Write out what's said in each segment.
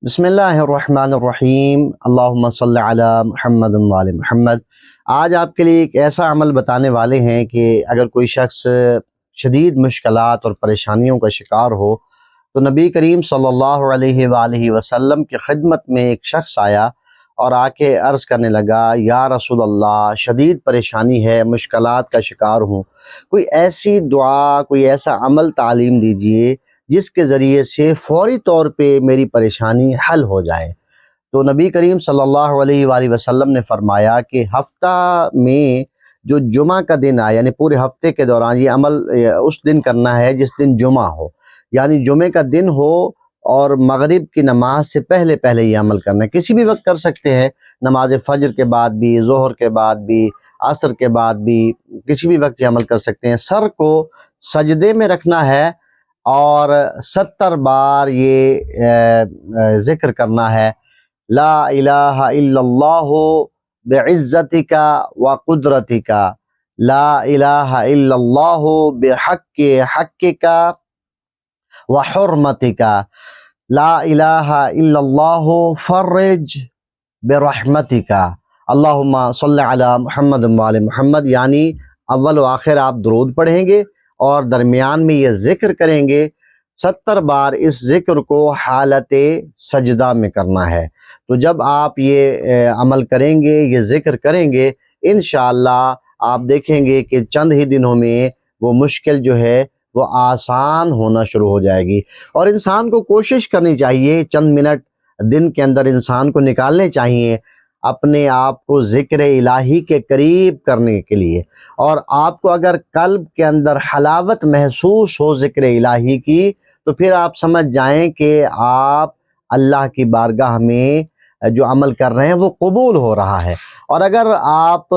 بسم اللہ الرحمن الرحیم، اللہم صلی علی محمد وعلی محمد۔ آج آپ کے لیے ایک ایسا عمل بتانے والے ہیں کہ اگر کوئی شخص شدید مشکلات اور پریشانیوں کا شکار ہو تو نبی کریم صلی اللہ علیہ وآلہ وسلم کی خدمت میں ایک شخص آیا اور آ کے عرض کرنے لگا، یا رسول اللہ شدید پریشانی ہے، مشکلات کا شکار ہوں، کوئی ایسی دعا، کوئی ایسا عمل تعلیم دیجئے جس کے ذریعے سے فوری طور پہ میری پریشانی حل ہو جائے۔ تو نبی کریم صلی اللہ علیہ وآلہ وسلم نے فرمایا کہ ہفتہ میں جو جمعہ کا دن آئے، یعنی پورے ہفتے کے دوران یہ عمل اس دن کرنا ہے جس دن جمعہ ہو، یعنی جمعے کا دن ہو اور مغرب کی نماز سے پہلے پہلے یہ عمل کرنا ہے۔ کسی بھی وقت کر سکتے ہیں، نماز فجر کے بعد بھی، ظہر کے بعد بھی، عصر کے بعد بھی، کسی بھی وقت یہ عمل کر سکتے ہیں۔ سر کو سجدے میں رکھنا ہے اور 70 بار یہ ذکر کرنا ہے، لا الہ الا اللہ بعزتک و قدرتک، لا الہ الا اللہ بحق حقک و حرمتک، لا الہ الا اللہ فرج برحمتک، اللہم صلی علی محمد وعلی محمد۔ یعنی اول و آخر آپ درود پڑھیں گے اور درمیان میں یہ ذکر کریں گے۔ 70 بار اس ذکر کو حالت سجدہ میں کرنا ہے۔ تو جب آپ یہ عمل کریں گے، یہ ذکر کریں گے، انشاءاللہ آپ دیکھیں گے کہ چند ہی دنوں میں وہ مشکل جو ہے وہ آسان ہونا شروع ہو جائے گی۔ اور انسان کو کوشش کرنی چاہیے، چند منٹ دن کے اندر انسان کو نکالنے چاہیے اپنے آپ کو ذکر الہی کے قریب کرنے کے لیے۔ اور آپ کو اگر قلب کے اندر حلاوت محسوس ہو ذکر الہی کی، تو پھر آپ سمجھ جائیں کہ آپ اللہ کی بارگاہ میں جو عمل کر رہے ہیں وہ قبول ہو رہا ہے۔ اور اگر آپ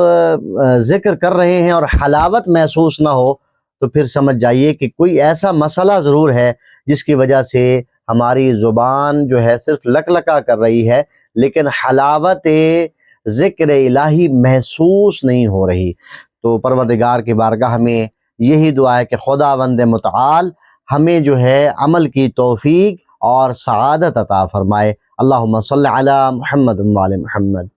ذکر کر رہے ہیں اور حلاوت محسوس نہ ہو تو پھر سمجھ جائیے کہ کوئی ایسا مسئلہ ضرور ہے جس کی وجہ سے ہماری زبان جو ہے صرف لکلکا کر رہی ہے، لیکن حلاوت ذکر الہی محسوس نہیں ہو رہی۔ تو پروردگار کی بارگاہ میں یہی دعا ہے کہ خداوند متعال ہمیں جو ہے عمل کی توفیق اور سعادت عطا فرمائے۔ اللہم صلی علی محمد وعلی محمد۔